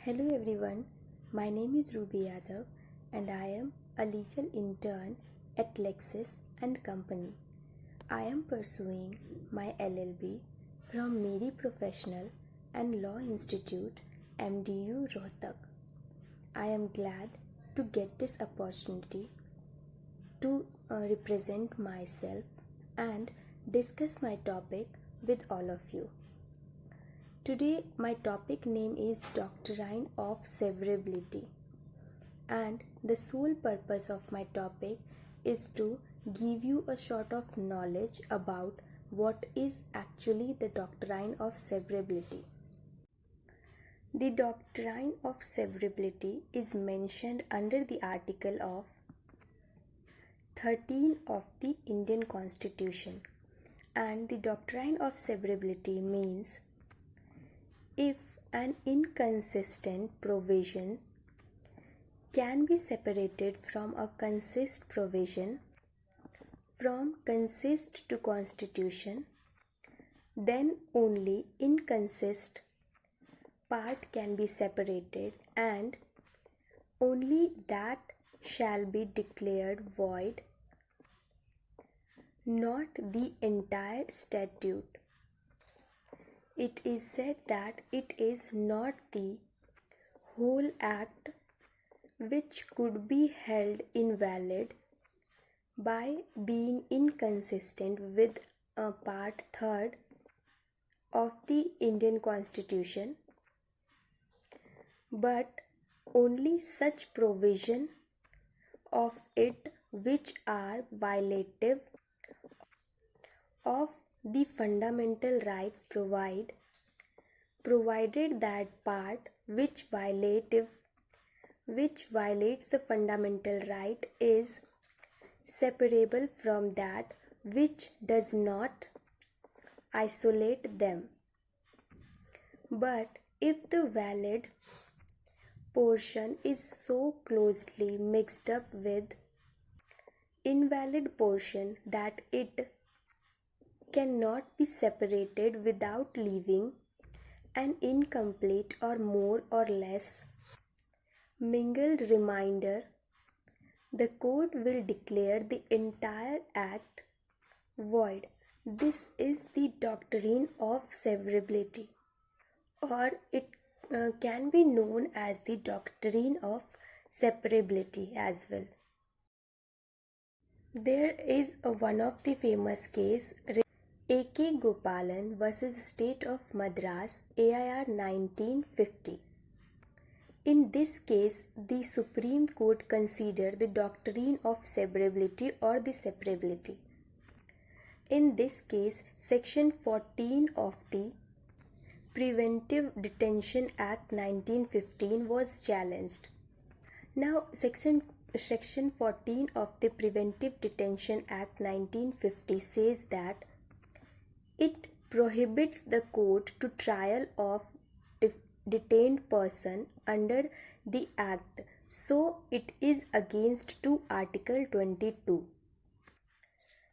Hello everyone, my name is Rubi Yadav and I am a legal intern at LEXIS and Company. I am pursuing my LLB from Meri Professional and Law Institute, MDU Rohtak. I am glad to get this opportunity to represent myself and discuss my topic with all of you. Today my topic name is Doctrine of Severability, and the sole purpose of my topic is to give you a sort of knowledge about what is actually the Doctrine of Severability. The Doctrine of Severability is mentioned under the article of 13 of the Indian Constitution, and the Doctrine of Severability means if an inconsistent provision can be separated from a consist provision from consist to constitution, then only inconsist part can be separated and only that shall be declared void, not the entire statute. It is said that it is not the whole act which could be held invalid by being inconsistent with a part 3rd of the Indian Constitution, but only such provision of it which are violative of the fundamental rights provided that part which violates the fundamental right is separable from that which does not isolate them. But if the valid portion is so closely mixed up with invalid portion that it cannot be separated without leaving an incomplete or more or less mingled remainder, the court will declare the entire act void. This is the doctrine of severability, or it can be known as the doctrine of separability as well. There is one of the famous case, A.K. Gopalan versus State of Madras, AIR 1950. In this case, the Supreme Court considered the doctrine of severability or the separability. In this case, Section 14 of the Preventive Detention Act 1915 was challenged. Now, Section 14 of the Preventive Detention Act 1950 says that it prohibits the court to trial of detained person under the act, so it is against to Article 22.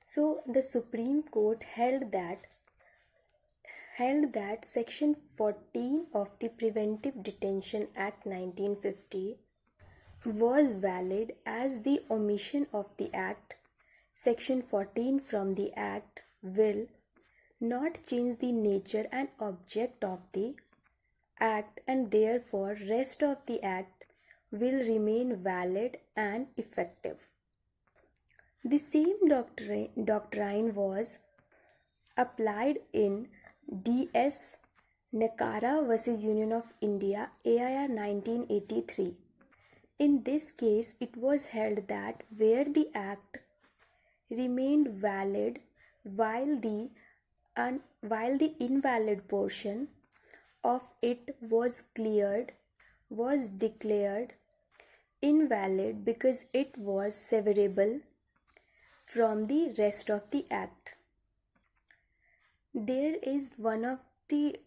So the Supreme Court held that Section 14 of the Preventive Detention Act 1950 was valid as the omission of the act, Section 14 from the act, will not change the nature and object of the act, and therefore rest of the act will remain valid and effective. The same doctrine was applied in D.S. Nakara versus Union of India, AIR 1983. In this case, it was held that where the act remained valid while the invalid portion of it was declared invalid because it was severable from the rest of the act. There is one of the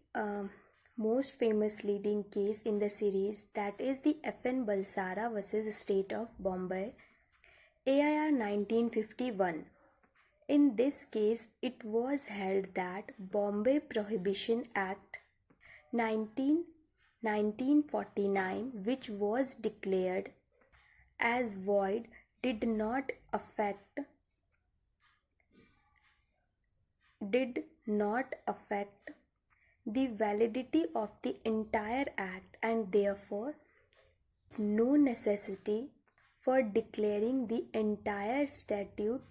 most famous leading case in the series, that is the F.N. Balsara versus State of Bombay, AIR 1951. In this case, it was held that Bombay Prohibition Act 19 1949, which was declared as void, did not affect the validity of the entire act, and therefore no necessity for declaring the entire statute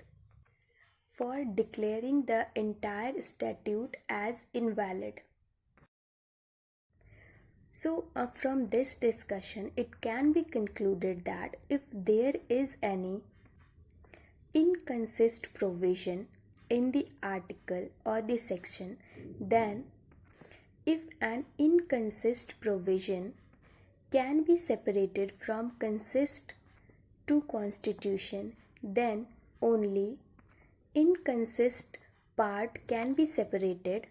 as invalid. So from this discussion it can be concluded that if there is any inconsistent provision in the article or the section, then if an inconsistent provision can be separated from consist to constitution, then only inconsistent part can be separated,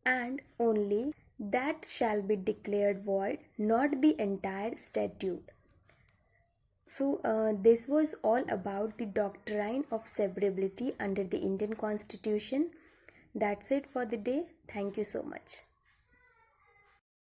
and only that shall be declared void, not the entire statute. So this was all about the doctrine of severability under the Indian Constitution. That's it for the day. Thank you so much.